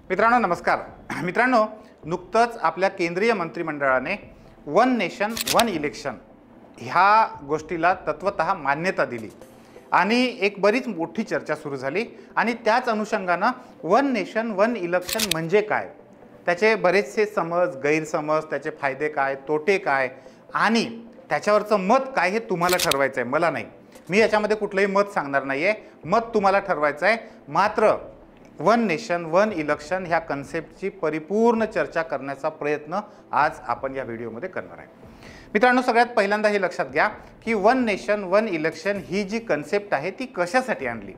मित्रांनो नमस्कार। मित्रांनो, नुकतंच आपल्या केंद्रीय मंत्रिमंडळाने वन नेशन वन इलेक्शन ह्या गोष्टीला तत्वतः मान्यता दिली आणि एक बरीच मोठी चर्चा सुरू झाली आणि त्याच अनुषंगाने वन नेशन वन इलेक्शन म्हणजे काय, त्याचे बरेचसे समज गैरसमज, त्याचे फायदे काय, तोटे काय आणि त्याच्यावरचं मत काय हे तुम्हाला ठरवायचं आहे, मला नाही। मी याच्यामध्ये कुठलंही मत सांगणार नाहीये, मत तुम्हाला ठरवायचं आहे। मात्र वन नेशन वन इलेक्शन ह्या कन्सेप्टची परिपूर्ण चर्चा करण्याचा प्रयत्न आज आपण या व्हिडिओमध्ये करणार आहे। मित्रांनो, सगळ्यात पहिल्यांदा हे लक्षात घ्या की वन नेशन वन इलेक्शन ही जी कन्सेप्ट आहे ती कशासाठी आणली।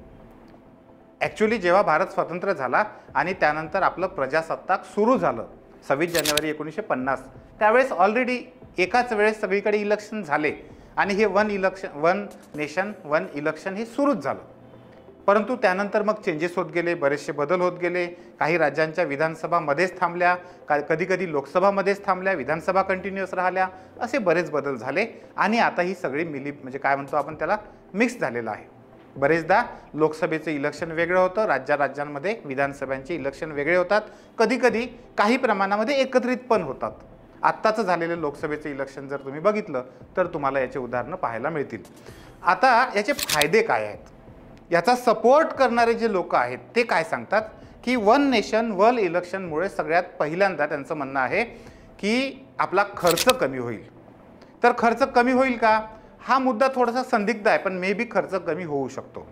ॲक्च्युली जेव्हा भारत स्वतंत्र झाला आणि त्यानंतर आपलं प्रजासत्ताक सुरू झालं 26 जानेवारी 1950, त्यावेळेस ऑलरेडी एकाच वेळेस सगळीकडे इलेक्शन झाले आणि हे वन नेशन वन इलेक्शन हे सुरूच झालं। परंतु त्यानंतर मग चेंजेस होत गेले, बरेचसे बदल होत गेले। काही राज्यांच्या विधानसभा मध्येच थांबल्या, कधी कधी लोकसभामध्येच थांबल्या, विधानसभा कंटिन्युअस राहिल्या, असे बरेच बदल झाले आणि आता ही सगळी म्हणजे काय म्हणतो आपण त्याला मिक्स झालेलं आहे। बरेचदा लोकसभेचे इलेक्शन वेगळं होतं, राज्यांमध्ये विधानसभांचे इलेक्शन वेगळे होतात, कधी कधी काही प्रमाणामध्ये एकत्रित पण होतात। आत्ताचं झालेलं लोकसभेचे इलेक्शन जर तुम्ही बघितलं तर तुम्हाला याचे उदाहरणं पाहायला मिळतील। आता याचे फायदे काय आहेत, याचा सपोर्ट करणारे जे लोक आहेत ते काय सांगतात की वन नेशन वन इलेक्शनमुळे सगळ्यात पहिल्यांदा त्यांचं म्हणणं आहे की आपला खर्च कमी होईल। तर खर्च कमी होईल का, हा मुद्दा थोडासा संदिग्ध आहे, पण मे बी खर्च कमी होऊ शकतो,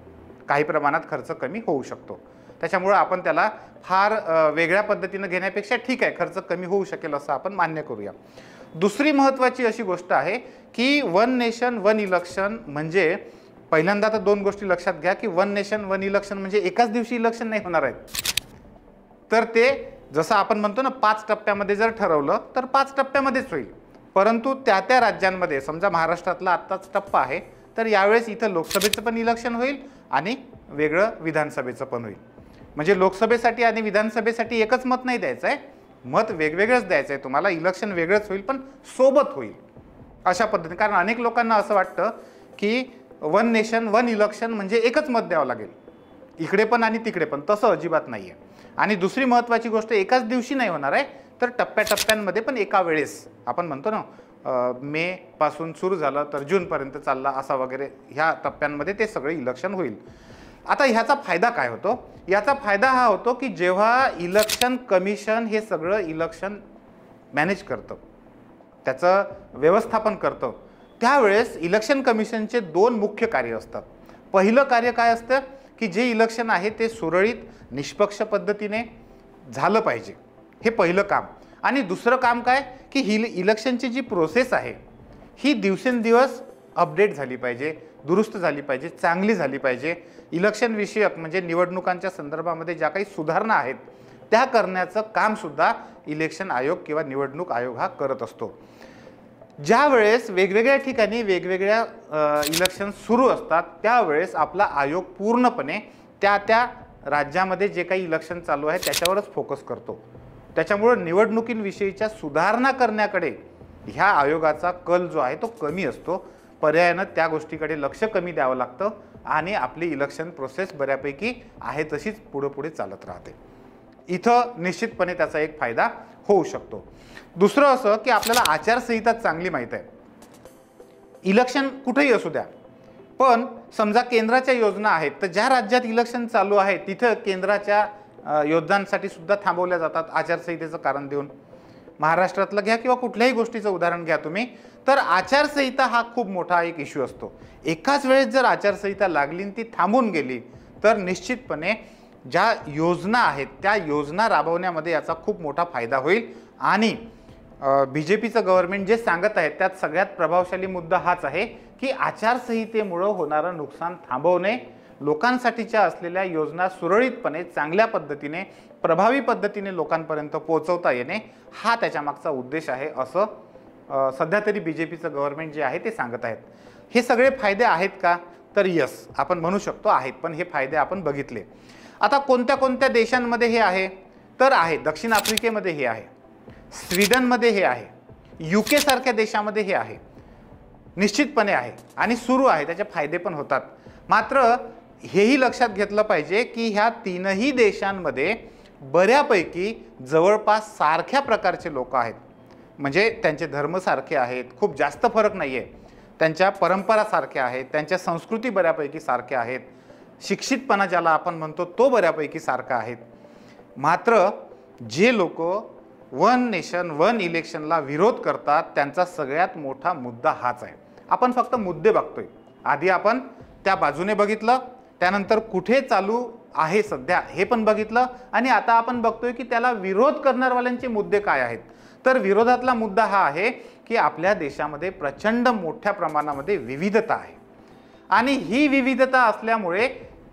काही प्रमाणात खर्च कमी होऊ शकतो। त्याच्यामुळे आपण त्याला फार वेगळ्या पद्धतीने घेण्यापेक्षा ठीक आहे, खर्च कमी होऊ शकेल असं आपण मान्य करूया। दुसरी महत्त्वाची अशी गोष्ट आहे की वन नेशन वन इलेक्शन म्हणजे पहिल्यांदा तर दोन गोष्टी लक्षात घ्या की वन नेशन वन इलेक्शन म्हणजे एकाच दिवशी इलेक्शन नाही होणार आहेत। तर ते जसं आपण म्हणतो ना 5 टप्प्यामध्ये जर ठरवलं तर 5 टप्प्यामध्येच होईल, परंतु त्या राज्यांमध्ये समजा महाराष्ट्रातला आत्ताच टप्पा आहे तर यावेळेस इथं लोकसभेचं पण इलेक्शन होईल आणि वेगळं विधानसभेचं पण होईल। म्हणजे लोकसभेसाठी आणि विधानसभेसाठी एकच मत नाही द्यायचं आहे, मत वेगवेगळंच द्यायचं आहे तुम्हाला, इलेक्शन वेगळंच होईल पण सोबत होईल अशा पद्धतीने। कारण अनेक लोकांना असं वाटतं की वन नेशन वन इलेक्शन म्हणजे एकच मत द्यावं लागेल इकडे पण आणि तिकडे पण, तसं अजिबात नाही आहे। आणि दुसरी महत्त्वाची गोष्ट, एकाच दिवशी नाही होणार आहे तर टप्प्याटप्प्यांमध्ये पण एका वेळेस, आपण म्हणतो ना मे पासून सुरू झालं तर जूनपर्यंत चालला असा वगैरे, ह्या टप्प्यांमध्ये ते सगळे इलेक्शन होईल। आता ह्याचा फायदा काय होतो, याचा फायदा हा होतो की जेव्हा इलेक्शन कमिशन हे सगळं इलेक्शन मॅनेज करतं, त्याचं व्यवस्थापन करतं, त्यावेळेस इलेक्शन कमिशनचे 2 मुख्य कार्य असतात। पहिलं कार्य काय असतं की जे इलेक्शन आहे ते सुरळीत निष्पक्ष पद्धतीने झालं पाहिजे, हे पहिलं काम। आणि दुसरं काम काय की ही इलेक्शनची जी प्रोसेस आहे ही दिवसेंदिवस अपडेट झाली पाहिजे, दुरुस्त झाली पाहिजे, चांगली झाली पाहिजे। इलेक्शन विषयक म्हणजे निवडणुकांच्या संदर्भामध्ये ज्या काही सुधारणा आहेत त्या करण्याचं कामसुद्धा इलेक्शन आयोग किंवा निवडणूक आयोग हा करत असतो। ज्या वेळेस वेगवेगळ्या ठिकाणी वेगवेगळ्या इलेक्शन सुरू असतात त्यावेळेस आपला आयोग पूर्णपणे त्या राज्यामध्ये जे काही इलेक्शन चालू आहे त्याच्यावरच फोकस करतो। त्याच्यामुळे निवडणुकींविषयीच्या सुधारणा करण्याकडे ह्या आयोगाचा कल जो आहे तो कमी असतो, पर्यायानं त्या गोष्टीकडे लक्ष कमी द्यावं लागतं आणि आपली इलेक्शन प्रोसेस बऱ्यापैकी आहे तशीच पुढे चालत राहते। इथं निश्चितपणे त्याचा एक फायदा होऊ शकतो। दुसरं असं की आपल्याला आचारसंहिता चांगली माहीत आहे, इलेक्शन कुठेही असू द्या, पण समजा केंद्राच्या योजना आहेत तर ज्या राज्यात इलेक्शन चालू आहे तिथं केंद्राच्या योजनांसाठी सुद्धा थांबवल्या जातात आचारसंहितेचं कारण देऊन। महाराष्ट्रातलं घ्या किंवा कुठल्याही गोष्टीचं उदाहरण घ्या तुम्ही, तर आचारसंहिता हा खूप मोठा एक इश्यू असतो। एकाच वेळेस जर आचारसंहिता लागली आणि ती थांबून गेली तर निश्चितपणे ज्या योजना आहेत त्या योजना राबवण्यामध्ये याचा खूप मोठा फायदा होईल। आणि BJPचं गव्हर्नमेंट जे सांगत आहे त्यात सगळ्यात प्रभावशाली मुद्दा हाच आहे की आचारसंहितेमुळे होणारं नुकसान थांबवणे, लोकांसाठीच्या असलेल्या योजना सुरळीतपणे चांगल्या पद्धतीने प्रभावी पद्धतीने लोकांपर्यंत पोहोचवता येणे, हा त्याच्यामागचा उद्देश आहे असं सध्या तरी BJPचं गव्हर्नमेंट जे आहे ते सांगत आहेत। हे सगळे फायदे आहेत का, तर यस आपण म्हणू शकतो आहेत, पण हे फायदे आपण बघितले। आता कोणत्या कोणत्या देशांमध्ये हे आहे, तर आहे दक्षिण आफ्रिकेमध्ये हे आहे, स्वीडनमध्ये हे आहे, UK सारख्या देशामध्ये हे आहे, निश्चितपणे आहे आणि सुरू आहे, त्याचे फायदे पण होतात। मात्र हेही लक्षात घेतलं पाहिजे की ह्या 3ही देशांमध्ये बऱ्यापैकी जवळपास सारख्या प्रकारचे लोक आहेत. म्हणजे त्यांचे धर्म सारखे आहेत, खूप जास्त फरक नाही आहे. त्यांच्या परंपरा सारख्या आहेत, त्यांच्या संस्कृती बऱ्यापैकी सारख्या आहेत, शिक्षितपणा ज्याला आपण म्हणतो तो बऱ्यापैकी सारखा आहेत. मात्र जे लोक वन नेशन वन इलेक्शनला विरोध करतात त्यांचा सगळ्यात मोठा मुद्दा हाच आहे. आपण फक्त मुद्दे बघतोय. आधी आपण त्या बाजूने बघितलं, त्यानंतर कुठे चालू आहे सध्या हे पण बघितलं, आणि आता आपण बघतोय की त्याला विरोध करणारवाल्यांचे मुद्दे काय आहेत. तर विरोधातला मुद्दा हा आहे की आपल्या देशामध्ये प्रचंड मोठ्या प्रमाणामध्ये विविधता आहे, आणि ही विविधता असल्यामुळे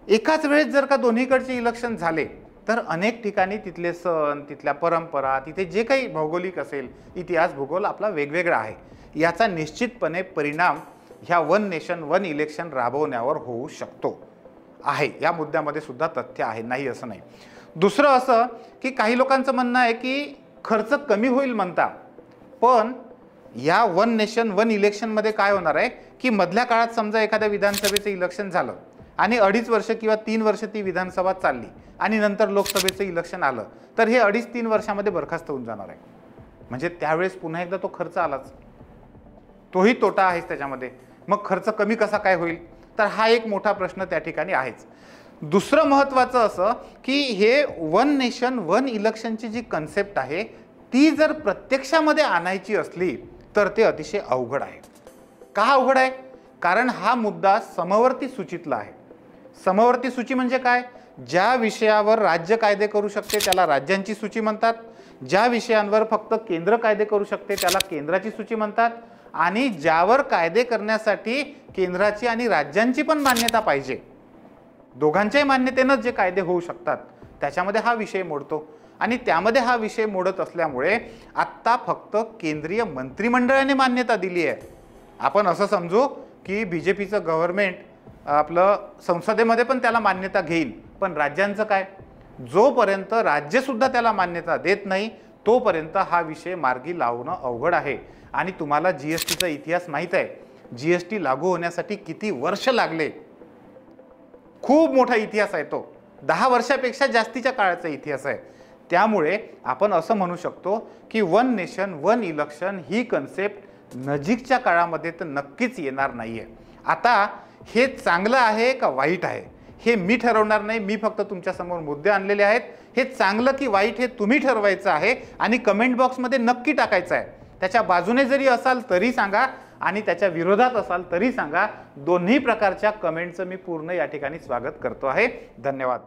एकाच वेळेस जर का दोन्हीकडचे इलेक्शन झाले तर अनेक ठिकाणी तिथले सण, तिथल्या परंपरा, तिथे जे काही भौगोलिक असेल, इतिहास भूगोल आपला वेगवेगळा आहे. याचा निश्चितपणे परिणाम ह्या वन नेशन वन इलेक्शन राबवण्यावर होऊ शकतो आहे. या मुद्द्यामध्ये सुद्धा तथ्य आहे, नाही असं नाही. दुसरं असं की काही लोकांचं म्हणणं आहे की खर्च कमी होईल म्हणता, पण या वन नेशन वन इलेक्शनमध्ये काय होणार आहे की मधल्या काळात समजा एखाद्या विधानसभेचं इलेक्शन झालं आणि 2.5 वर्ष किंवा 3 वर्ष ती विधानसभा चालली आणि नंतर लोकसभेचं इलेक्शन आलं, तर हे 2.5-3 वर्षामध्ये बरखास्त होऊन जाणार आहे. म्हणजे त्यावेळेस पुन्हा एकदा तो खर्च आलाच, तोही तोटा आहेच त्याच्यामध्ये. मग खर्च कमी कसा काय होईल, तर हा एक मोठा प्रश्न त्या ठिकाणी आहेच. दुसरं महत्त्वाचं असं की हे वन नेशन वन इलेक्शनची जी कन्सेप्ट आहे ती जर प्रत्यक्षामध्ये आणायची असली तर ते अतिशय अवघड आहे. का अवघड आहे? कारण हा मुद्दा समवर्ती सूचीतला आहे. समवर्ती सूची म्हणजे काय? ज्या विषयावर राज्य कायदे करू शकते त्याला राज्यांची सूची म्हणतात, ज्या विषयांवर फक्त केंद्र कायदे करू शकते त्याला केंद्राची सूची म्हणतात, आणि ज्यावर कायदे करण्यासाठी केंद्राची आणि राज्यांची पण मान्यता पाहिजे, दोघांच्याही मान्यतेनं जे कायदे होऊ शकतात त्याच्यामध्ये हा विषय मोडतो. आणि त्यामध्ये हा विषय मोडत असल्यामुळे आत्ता फक्त केंद्रीय मंत्रिमंडळाने मान्यता दिली आहे. आपण असं समजू की BJPचं गव्हर्नमेंट आपलं संसदेमध्ये पण त्याला मान्यता घेईल, पण राज्यांचं काय? जोपर्यंत राज्यसुद्धा त्याला मान्यता देत नाही तोपर्यंत हा विषय मार्गी लावणं अवघड आहे. आणि तुम्हाला GSTचा इतिहास माहीत आहे. GST लागू होण्यासाठी किती वर्ष लागले, खूप मोठा इतिहास आहे तो, 10 वर्षापेक्षा जास्तीच्या काळाचा इतिहास आहे. त्यामुळे आपण असं म्हणू शकतो की वन नेशन वन इलेक्शन ही कन्सेप्ट नजीकच्या काळामध्ये तर नक्कीच येणार नाही आहे. आता हे चांगलं आहे का वाईट आहे हे मी ठरवणार नाही, मी फक्त तुमच्यासमोर मुद्दे आणलेले आहेत. हे चांगलं की वाईट हे तुम्ही ठरवायचं आहे आणि कमेंट बॉक्समध्ये नक्की टाकायचं आहे. त्याच्या बाजूने जरी असाल तरी सांगा आणि त्याच्या विरोधात असाल तरी सांगा. दोन्ही प्रकारच्या कमेंटचं मी पूर्ण या ठिकाणी स्वागत करतो आहे. धन्यवाद.